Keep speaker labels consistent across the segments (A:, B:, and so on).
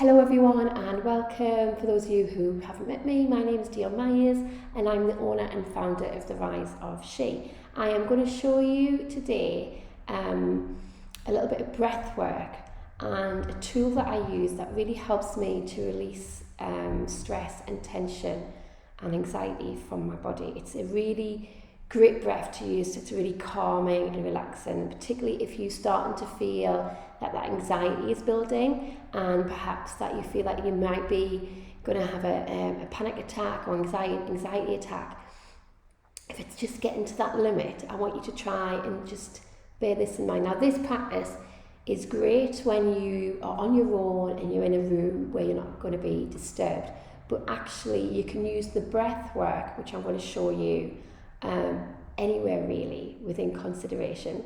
A: Hello everyone and welcome. For those of you who haven't met me, my name is Dion Myers and I'm the owner and founder of The Rise of She. I am going to show you today a little bit of breath work and a tool that I use that really helps me to release stress and tension and anxiety from my body. It's a really great breath to use. It's really calming and relaxing, particularly if you're starting to feel that anxiety is building and perhaps that you feel like you might be going to have a panic attack or anxiety attack. If it's just getting to that limit, I want you to try and just bear this in mind. Now, this practice is great when you are on your own and you're in a room where you're not going to be disturbed, but actually you can use the breath work, which I'm going to show you, anywhere really within consideration.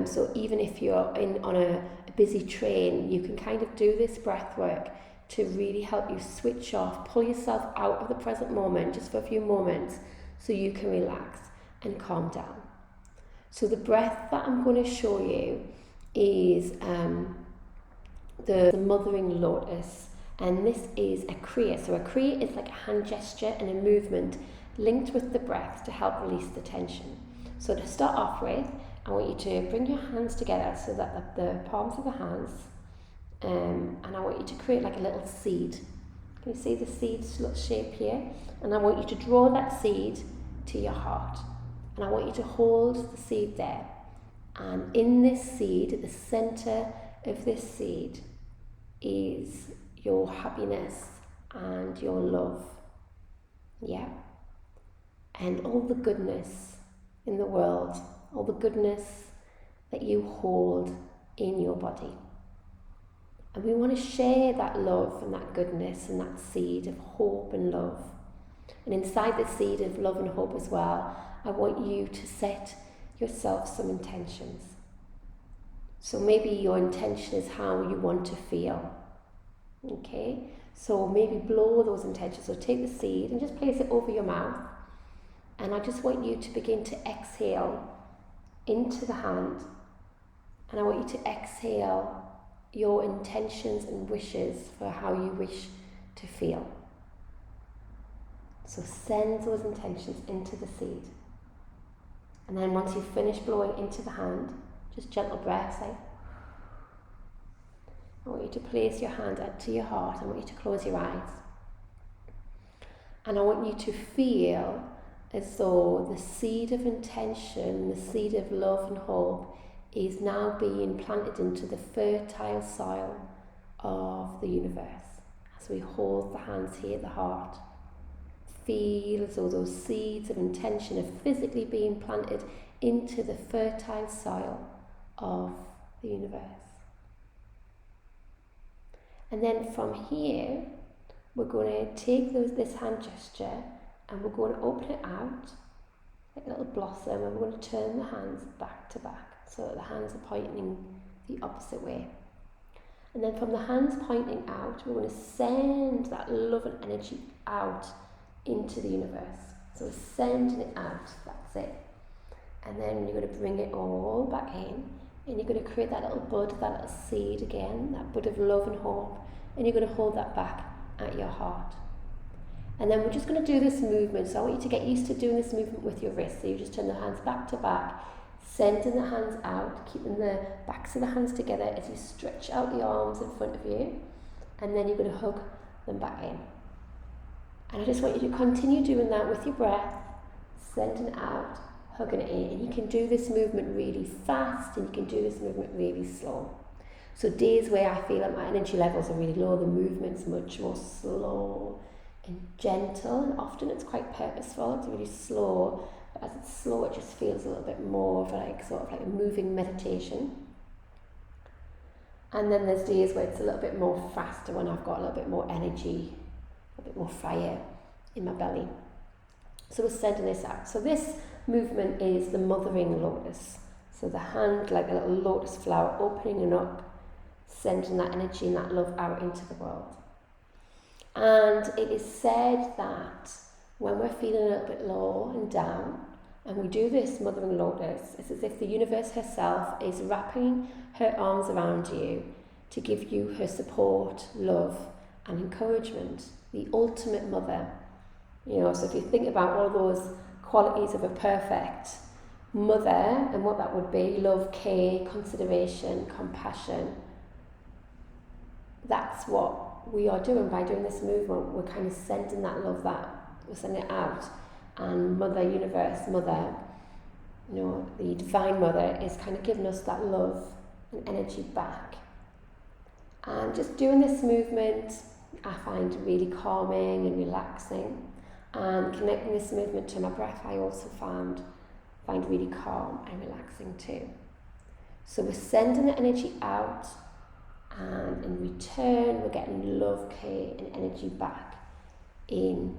A: So even if you're on a busy train, you can kind of do this breath work to really help you switch off, pull yourself out of the present moment just for a few moments so you can relax and calm down. So the breath that I'm going to show you is the mothering lotus, and this is a kriya. So a kriya is like a hand gesture and a movement linked with the breath to help release the tension. So to start off with, I want you to bring your hands together so that the palms of the hands, and I want you to create like a little seed. Can you see the seed's little shape here? And I want you to draw that seed to your heart. And I want you to hold the seed there. And in this seed, at the center of this seed, is your happiness and your love. Yeah? And all the goodness in the world, all the goodness that you hold in your body. And we want to share that love and that goodness and that seed of hope and love. And inside the seed of love and hope as well, I want you to set yourself some intentions. So maybe your intention is how you want to feel. Okay? So maybe blow those intentions. So take the seed and just place it over your mouth. And I just want you to begin to exhale into the hand. And I want you to exhale your intentions and wishes for how you wish to feel. So send those intentions into the seed. And then once you've finished blowing into the hand, just gentle breaths like. I want you to place your hand up to your heart. I want you to close your eyes. And I want you to feel as though the seed of intention, the seed of love and hope is now being planted into the fertile soil of the universe. As we hold the hands here at the heart, feel as though those seeds of intention are physically being planted into the fertile soil of the universe. And then from here, we're going to take this hand gesture and we're going to open it out like a little blossom, and we're going to turn the hands back to back so that the hands are pointing the opposite way. And then from the hands pointing out, we're going to send that love and energy out into the universe. So sending it out, that's it. And then you're going to bring it all back in, and you're going to create that little bud, that little seed again, that bud of love and hope, and you're going to hold that back at your heart. And then we're just going to do this movement. So I want you to get used to doing this movement with your wrists. So you just turn the hands back to back, sending the hands out, keeping the backs of the hands together as you stretch out the arms in front of you. And then you're going to hug them back in. And I just want you to continue doing that with your breath, sending it out, hugging it in. And you can do this movement really fast and you can do this movement really slow. So days where I feel like my energy levels are really low, the movement's much more slow and gentle, and often it's quite purposeful. It's really slow, but as it's slow it just feels a little bit more of sort of like a moving meditation. And then there's days where it's a little bit more faster, when I've got a little bit more energy, a bit more fire in my belly. So we're sending this out. So this movement is the mothering lotus. So the hand like a little lotus flower, opening up, sending that energy and that love out into the world. And it is said that when we're feeling a little bit low and down, and we do this mothering lotus, it's as if the universe herself is wrapping her arms around you to give you her support, love and encouragement. The ultimate mother. So if you think about all those qualities of a perfect mother and what that would be, love, care, consideration, compassion, that's what we are doing by doing this movement. We're kind of sending that love, we're sending it out. And Mother Universe, Mother, the Divine Mother is kind of giving us that love and energy back. And just doing this movement, I find really calming and relaxing. And connecting this movement to my breath, I also find really calm and relaxing too. So we're sending the energy out, and in return, we're getting love, care, and energy back in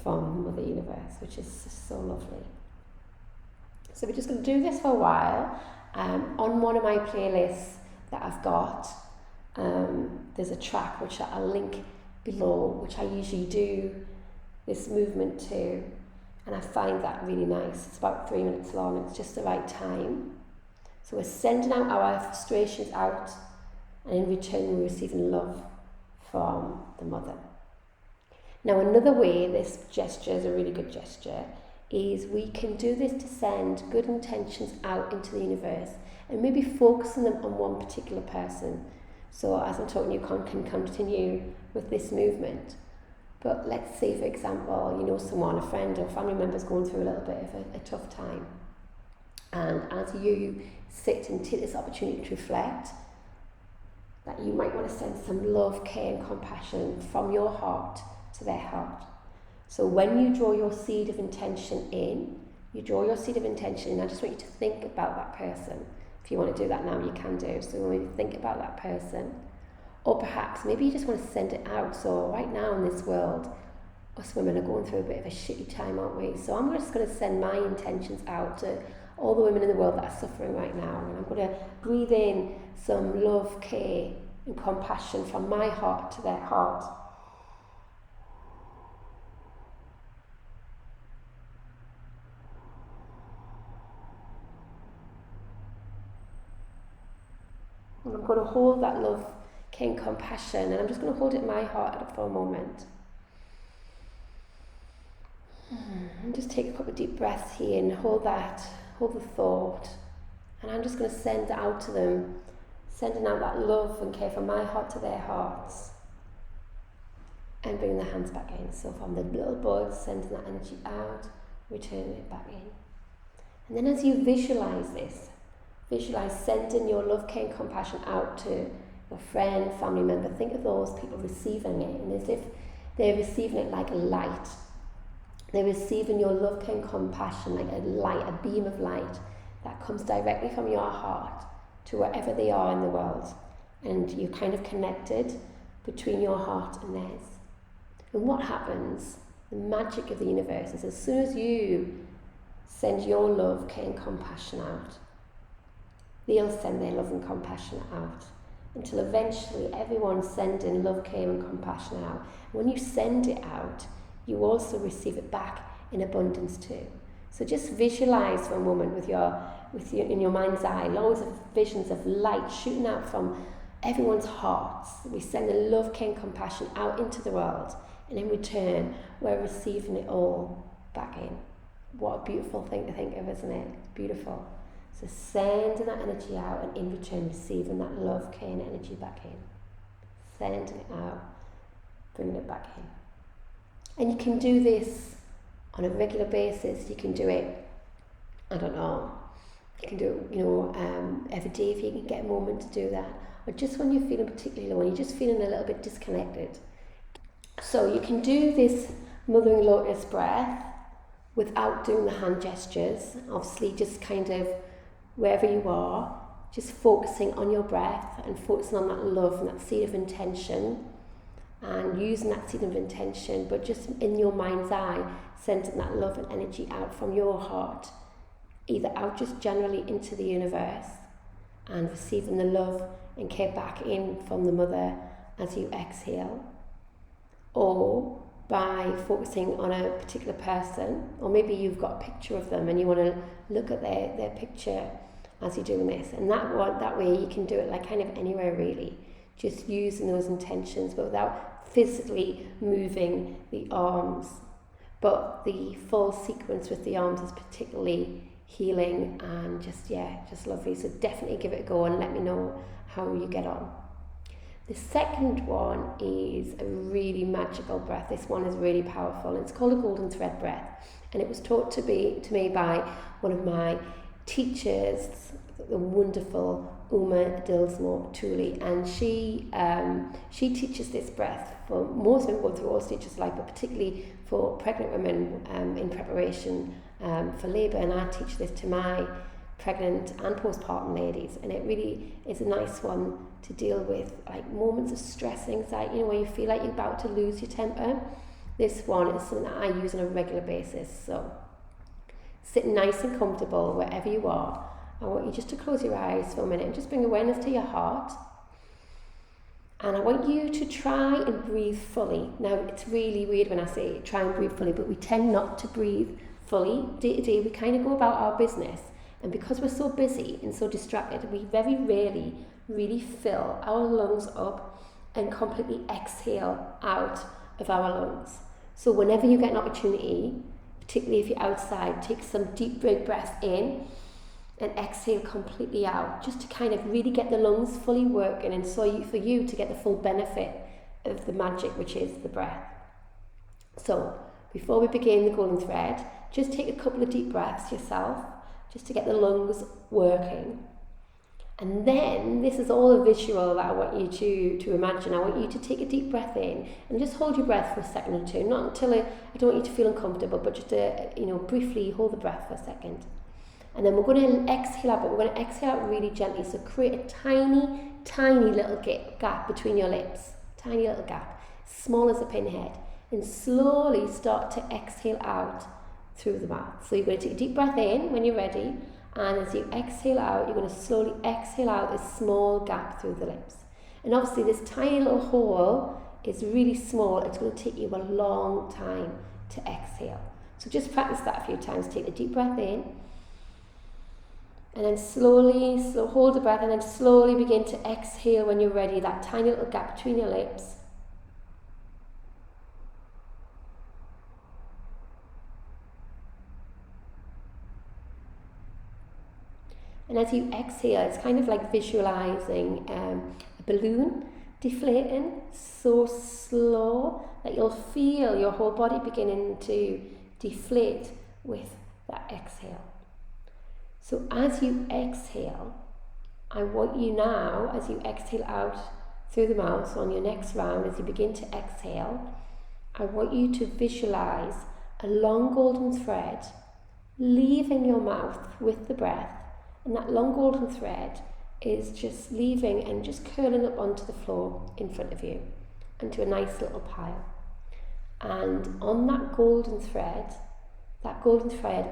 A: from Mother Universe, which is so lovely. So we're just going to do this for a while. On one of my playlists that I've got, there's a track which I'll link below, which I usually do this movement to, and I find that really nice. It's about 3 minutes long. It's just the right time. So we're sending out our frustrations out, and in return we're receiving love from the mother. Now another way this gesture is a really good gesture is we can do this to send good intentions out into the universe and maybe focusing them on one particular person. So as I'm talking, you can continue with this movement. But let's say, for example, someone, a friend or family member is going through a little bit of a tough time. And as you sit and take this opportunity to reflect, that you might want to send some love, care and compassion from your heart to their heart. So when you draw your seed of intention in, I just want you to think about that person. If you want to do that now, you can do. So maybe think about that person. Or perhaps maybe you just want to send it out. So right now in this world, us women are going through a bit of a shitty time, aren't we? So I'm just going to send my intentions out to all the women in the world that are suffering right now. And I'm going to breathe in some love, care and compassion from my heart to their heart. And I'm going to hold that love, care and compassion, and I'm just going to hold it in my heart for a moment. And just take a couple of deep breaths here and hold the thought. And I'm just going to send out to them, sending out that love and care from my heart to their hearts. And bringing the hands back in. So from the little bud, sending that energy out, returning it back in. And then as you visualize this, visualize sending your love, care and compassion out to your friend, family member. Think of those people receiving it, and as if they're receiving it like a light. They're receiving your love, care and compassion like a light, a beam of light that comes directly from your heart to wherever they are in the world. And you're kind of connected between your heart and theirs. And what happens, the magic of the universe, is as soon as you send your love, care and compassion out, they'll send their love and compassion out, until eventually everyone's sending love, care and compassion out. When you send it out, you also receive it back in abundance too. So just visualize for a moment with your in your mind's eye, loads of visions of light shooting out from everyone's hearts. We send the love, care and compassion out into the world, and in return we're receiving it all back in. What a beautiful thing to think of, isn't it? Beautiful. So sending that energy out, and in return receiving that love, care and energy back in. Sending it out, bringing it back in. And you can do this on a regular basis. You can do it, you can do it, every day if you can get a moment to do that. Or just when you're feeling particularly low, when you're just feeling a little bit disconnected. So you can do this mothering lotus breath without doing the hand gestures. Obviously just kind of wherever you are, just focusing on your breath and focusing on that love and that seed of intention, and using that seed of intention, but just in your mind's eye, sending that love and energy out from your heart, either out just generally into the universe and receiving the love and care back in from the mother as you exhale, or by focusing on a particular person, or maybe you've got a picture of them and you want to look at their picture as you're doing this. And that way you can do it like kind of anywhere really, just using those intentions but without physically moving the arms. But the full sequence with the arms is particularly healing and just lovely. So definitely give it a go and let me know how you get on. The second one is a really magical breath. This one is really powerful. It's called a golden thread breath, and it was taught to me by one of my teachers, the wonderful Uma Dilsmore Tooley, and she teaches this breath for most women going through all stages of life, but particularly for pregnant women in preparation for labour. And I teach this to my pregnant and postpartum ladies, and it really is a nice one to deal with like moments of stress and anxiety, where you feel like you're about to lose your temper. This one is something that I use on a regular basis. So sit nice and comfortable wherever you are. I want you just to close your eyes for a minute and just bring awareness to your heart. And I want you to try and breathe fully. Now, it's really weird when I say try and breathe fully, but we tend not to breathe fully. Day to day, we kind of go about our business. And because we're so busy and so distracted, we very rarely really fill our lungs up and completely exhale out of our lungs. So whenever you get an opportunity, particularly if you're outside, take some deep big breaths in and exhale completely out, just to kind of really get the lungs fully working, and so for you to get the full benefit of the magic, which is the breath. So before we begin the golden thread, just take a couple of deep breaths yourself, just to get the lungs working. And then, this is all a visual that I want you to imagine. I want you to take a deep breath in and just hold your breath for a second or two. Not until I don't want you to feel uncomfortable, but just to, briefly hold the breath for a second. And then we're going to exhale out, but we're going to exhale out really gently. So create a tiny, tiny little gap between your lips. Tiny little gap, small as a pinhead. And slowly start to exhale out through the mouth. So you're going to take a deep breath in when you're ready. And as you exhale out, you're going to slowly exhale out this small gap through the lips. And obviously this tiny little hole is really small. It's going to take you a long time to exhale. So just practice that a few times. Take a deep breath in. And then slowly hold the breath, and then slowly begin to exhale when you're ready. That tiny little gap between your lips. And as you exhale, it's kind of like visualizing a balloon deflating so slow that you'll feel your whole body beginning to deflate with that exhale. So as you exhale, I want you now, as you exhale out through the mouth, so on your next round, as you begin to exhale, I want you to visualize a long golden thread leaving your mouth with the breath. And that long golden thread is just leaving and just curling up onto the floor in front of you, into a nice little pile. And on that golden thread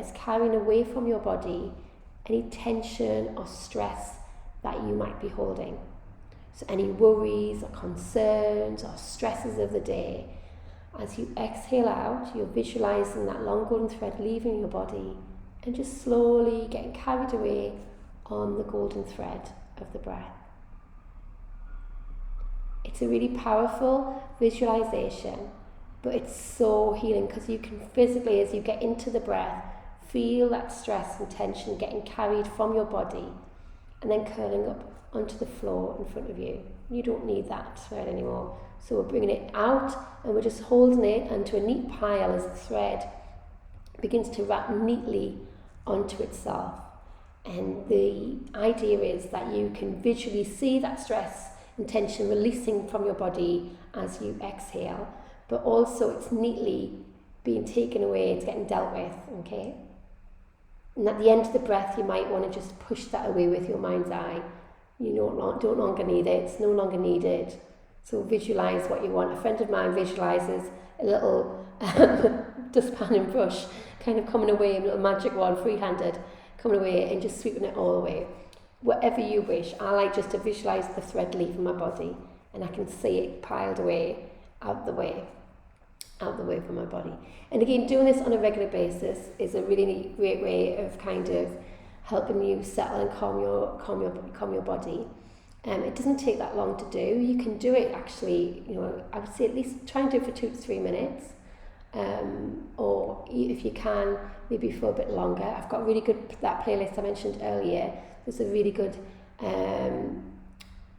A: is carrying away from your body any tension or stress that you might be holding. So any worries or concerns or stresses of the day, as you exhale out, you're visualizing that long golden thread leaving your body and just slowly getting carried away on the golden thread of the breath. It's a really powerful visualization, but it's so healing because you can physically, as you get into the breath, feel that stress and tension getting carried from your body and then curling up onto the floor in front of you. You don't need that thread anymore. So we're bringing it out and we're just holding it onto a neat pile as the thread begins to wrap neatly onto itself. And the idea is that you can visually see that stress and tension releasing from your body as you exhale, but also it's neatly being taken away, it's getting dealt with, okay? And at the end of the breath, you might want to just push that away with your mind's eye. You don't longer need it, it's no longer needed. So visualize what you want. A friend of mine visualizes a little dustpan and brush kind of coming away, a little magic wand, free-handed, coming away and just sweeping it all away. Whatever you wish. I like just to visualize the thread leaving my body and I can see it piled away, out the way from my body. And again, doing this on a regular basis is a really great way of kind of helping you settle and calm your body. It doesn't take that long to do. You can do it actually, I would say at least try and do it for 2 to 3 minutes. Or if you can, maybe for a bit longer. I've got really good, that playlist I mentioned earlier, there's a really good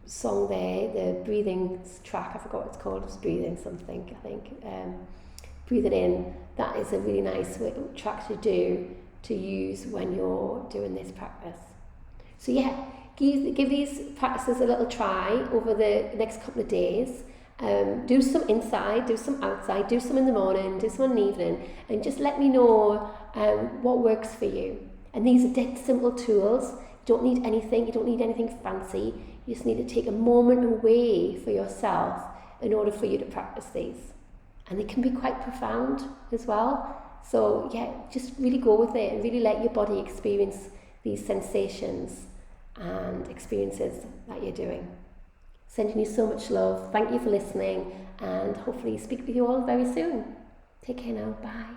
A: song there, the breathing track, I forgot what it's called, it's breathing something, I think. Breathe it in. That is a really nice track to use when you're doing this practice. So yeah, give these practices a little try over the next couple of days. Do some inside, do some outside, do some in the morning, do some in the evening, and just let me know what works for you. And these are dead simple tools. You don't need anything fancy. You just need to take a moment away for yourself in order for you to practice these. And they can be quite profound as well. So yeah, just really go with it and really let your body experience these sensations and experiences that you're doing. Sending you so much love. Thank you for listening, and hopefully speak with you all very soon. Take care now. Bye.